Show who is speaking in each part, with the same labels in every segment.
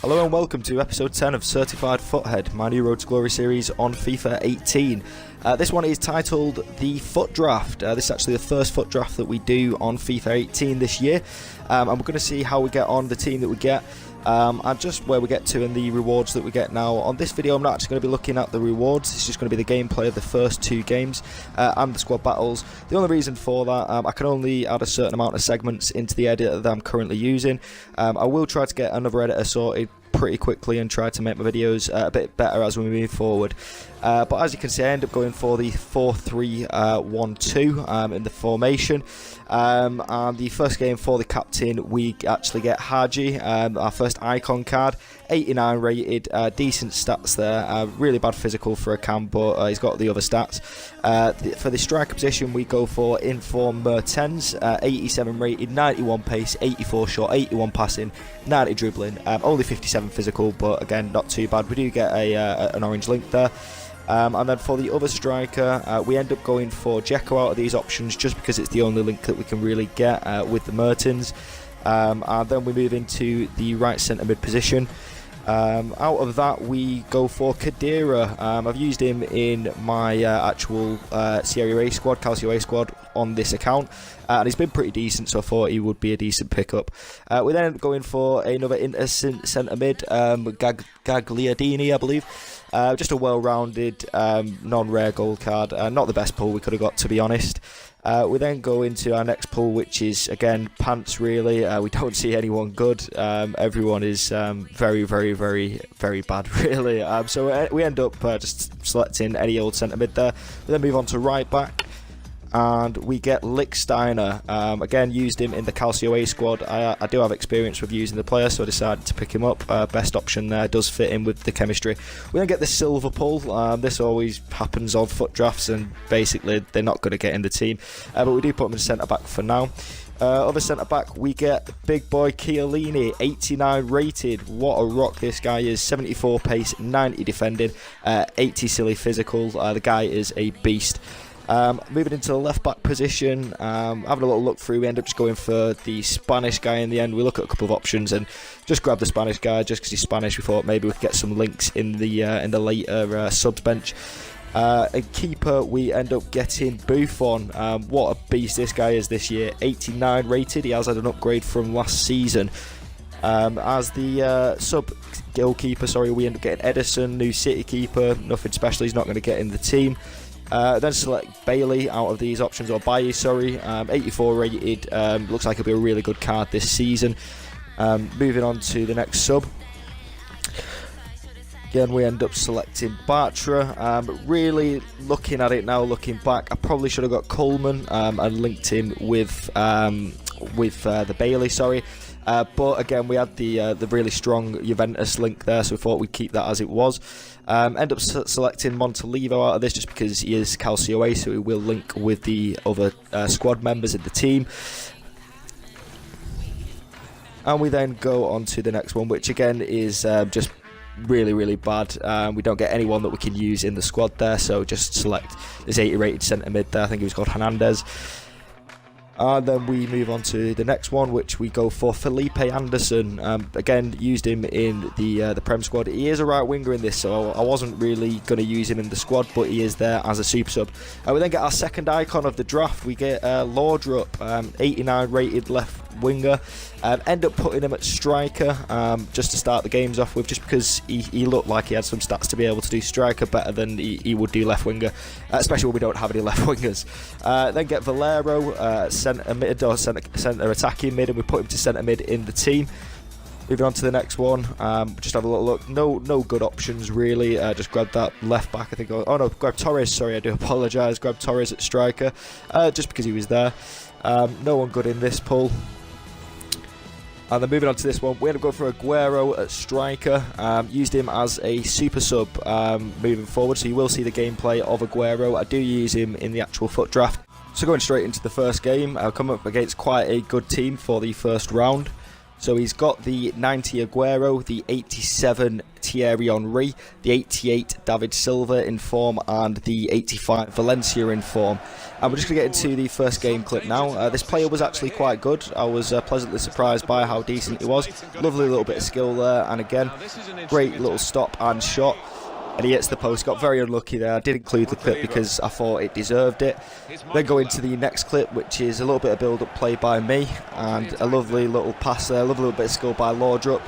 Speaker 1: Hello and welcome to episode 10 of Certified Foothead, my new Road to Glory series on FIFA 18. This one is titled The Foot Draft. This is actually the first foot draft that we do on FIFA 18 this year. And we're going to see how we get on, the team that we get, and just where we get to and the rewards that we get. Now, on this video I'm not actually going to be looking at the rewards. It's just going to be the gameplay of the first two games and the squad battles. The only reason for that, I can only add a certain amount of segments into the editor that I'm currently using. I will try to get another editor sorted pretty quickly and try to make my videos a bit better as we move forward. But as you can see, I end up going for the 4-3-1-2 in the formation. And the first game for the captain, we actually get Haji, our first icon card, 89 rated, decent stats there, really bad physical for a cam, but he's got the other stats. For the striker position, we go for Inform Mertens, 87 rated, 91 pace, 84 shot, 81 passing, 90 dribbling, only 57 physical, but again, not too bad. We do get an orange link there. And then for the other striker, we end up going for Dzeko out of these options just because it's the only link that we can really get with the Mertens. And then we move into the right centre mid position. Out of that, we go for Khedira. I've used him in my actual Serie A squad, Calcio A squad, on this account, and he's been pretty decent, so I thought he would be a decent pickup. We then end up going for another centre mid, Gagliardini, I believe. Just a well-rounded, non-rare gold card. Not the best pull we could have got, to be honest. We then go into our next pull, which is, again, pants, really. We don't see anyone good. Everyone is very, very, very, very bad, really. So we end up just selecting any old centre mid there. We then move on to right back, and we get Lichtsteiner. Again, used him in the Calcio A squad. I do have experience with using the player, so I decided to pick him up. Best option there, does fit in with the chemistry. We then get the silver pull. This always happens on foot drafts, and basically they're not going to get in the team. But we do put him in centre back for now. Other centre back, we get big boy Chiellini, 89 rated. What a rock this guy is. 74 pace, 90 defending, 80 silly physical. The guy is a beast. Moving into the left back position, having a little look through, we end up just going for the Spanish guy in the end. We look at a couple of options and just grab the Spanish guy just because he's Spanish. We thought maybe we could get some links in the later subs bench. A keeper, we end up getting Buffon. What a beast this guy is this year. 89 rated. He has had an upgrade from last season. As the sub goalkeeper, we end up getting Edison, new City keeper. Nothing special. He's not going to get in the team. Then select Bailey out of these options, or Bailly, 84 rated. Looks like it'll be a really good card this season. Moving on to the next sub. Again, we end up selecting Bartra. Really looking at it now, looking back, I probably should have got Coleman and linked him with the Bailey, but again, we had the really strong Juventus link there, so we thought we'd keep that as it was. End up selecting Montalivo out of this just because he is Calcio A, so he will link with the other squad members in the team. And we then go on to the next one, which again is just really, really bad. We don't get anyone that we can use in the squad there, so just select this 80 rated centre mid there. I think he was called Hernandez. And then we move on to the next one, which we go for Felipe Anderson. Again, used him in the Prem squad. He is a right winger in this, so I wasn't really going to use him in the squad, but he is there as a super sub. We then get our second icon of the draft. We get Laudrup, 89 rated left winger. End up putting him at striker just to start the games off with, just because he looked like he had some stats to be able to do striker better than he would do left winger, especially when we don't have any left wingers. Then get Valero, centre mid or centre attacking mid, and we put him to centre mid in the team. Moving on to the next one, just have a little look. No good options really. Just grab that left back, I think. Oh no, grab Torres. I do apologise. Grab Torres at striker, just because he was there. No one good in this pull. And then moving on to this one, we end up going for Aguero at striker. Used him as a super sub moving forward, so you will see the gameplay of Aguero. I do use him in the actual foot draft. So going straight into the first game, I'll come up against quite a good team for the first round. So he's got the 90 Aguero, the 87 Thierry Henry, the 88 David Silva in form, and the 85 Valencia in form. And we're just going to get into the first game clip now. This player was actually quite good. I was pleasantly surprised by how decent he was. Lovely little bit of skill there, and again, great little stop and shot. And he hits the post. Got very unlucky there. I did include the clip because I thought it deserved it. Then go into the next clip, which is a little bit of build-up play by me, and a lovely little pass there, a lovely little bit of skill by Laudrup.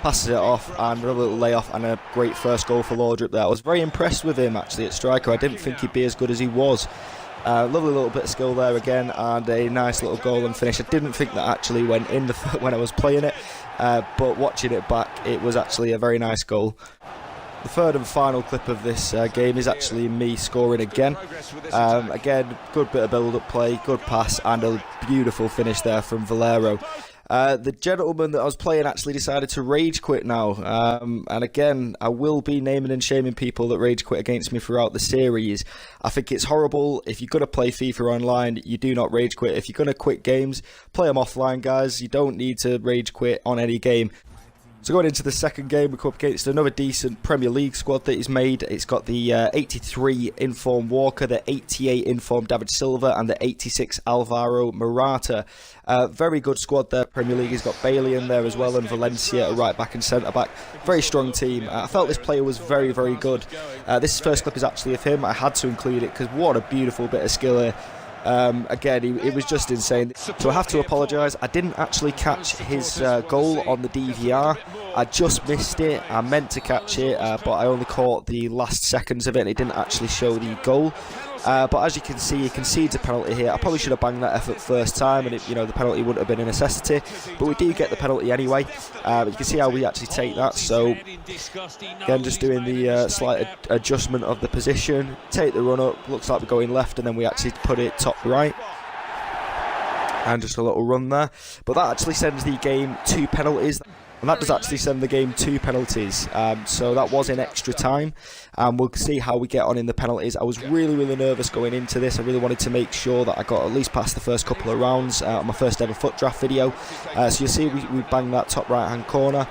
Speaker 1: Passes it off, and a little layoff, and a great first goal for Laudrup there. I was very impressed with him actually at striker. I didn't think he'd be as good as he was. Lovely little bit of skill there again, and a nice little goal and finish. I didn't think that actually went in when I was playing it, but watching it back, it was actually a very nice goal. The third and final clip of this game is actually me scoring again. Again, good bit of build-up play, good pass, and a beautiful finish there from Valero. The gentleman that I was playing actually decided to rage quit now, and again, I will be naming and shaming people that rage quit against me throughout the series. I think it's horrible. If you're going to play FIFA online, you do not rage quit. If you're going to quit games, play them offline, guys. You don't need to rage quit on any game. So going into the second game, we come up against another decent Premier League squad that he's made. It's got the 83 informed Walker, the 88 informed David Silva, and the 86 Alvaro Morata. Very good squad there, Premier League. He's got Bailey in there as well, and Valencia at right back and centre back. Very strong team. I felt this player was very, very good. This first clip is actually of him. I had to include it because what a beautiful bit of skill here. Again, it was just insane. So I have to apologise. I didn't actually catch his goal on the DVR. I just missed it. I meant to catch it, but I only caught the last seconds of it, and it didn't actually show the goal. But as you can see, he concedes a penalty here. I probably should have banged that effort first time, and the penalty wouldn't have been a necessity. But we do get the penalty anyway. You can see how we actually take that. So again, just doing the slight adjustment of the position. Take the run up. Looks like we're going left, and then we actually put it top right. And just a little run there. But that actually sends the game 2 penalties. And that does actually send the game 2 penalties. So that was in extra time. We'll see how we get on in the penalties. I was really, really nervous going into this. I really wanted to make sure that I got at least past the first couple of rounds on my first ever foot draft video. So you'll see we banged that top right hand corner.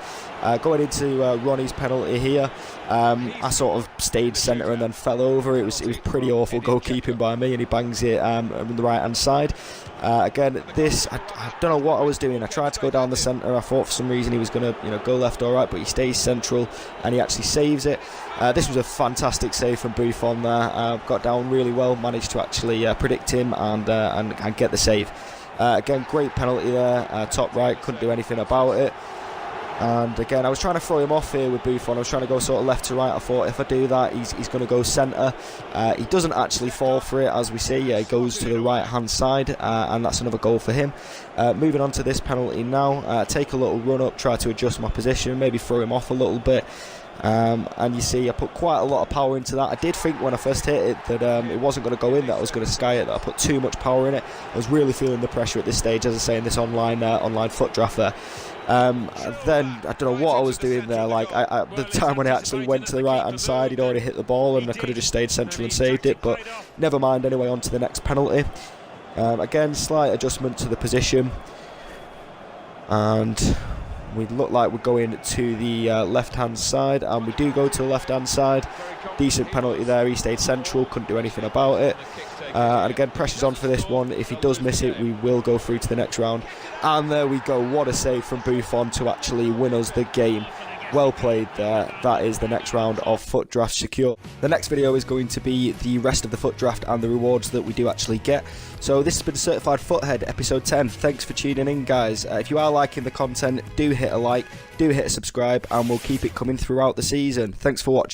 Speaker 1: Going into Ronnie's penalty here, I sort of stayed centre and then fell over. It was pretty awful goalkeeping by me, and he bangs it on the right hand side. Again, this I don't know what I was doing. I tried to go down the centre. I thought for some reason he was going to go left or right, but he stays central and he actually saves it. This was a fantastic save from Buffon there. Got down really well, managed to actually predict him and get the save. Again, great penalty there, top right, couldn't do anything about it. And again, I was trying to throw him off here with Buffon. I was trying to go sort of left to right. I thought if I do that, he's going to go centre. He doesn't actually fall for it, as we see. He goes to the right-hand side, and that's another goal for him. Moving on to this penalty now. Take a little run up, try to adjust my position, maybe throw him off a little bit. And you see I put quite a lot of power into that. I did think when I first hit it that it wasn't going to go in, that I was going to sky it, that I put too much power in it. I was really feeling the pressure at this stage, as I say, in this online foot draft there. Then I don't know what I was doing there. Like the time when I actually went to the right hand side, he'd already hit the ball, and I could have just stayed central and saved it, but never mind. Anyway, on to the next penalty. Again, slight adjustment to the position, and we look like we're going to the left hand side, and we do go to the left hand side. Decent penalty there. He stayed central, couldn't do anything about it. And again, pressure's on for this one. If he does miss it, we will go through to the next round. And there we go. What a save from Buffon to actually win us the game. Well played there. That is the next round of foot draft secure. The next video is going to be the rest of the foot draft and the rewards that we do actually get. So this has been Certified Foothead episode 10. Thanks for tuning in, guys. If you are liking the content, do hit a like, do hit a subscribe, and we'll keep it coming throughout the season. Thanks for watching.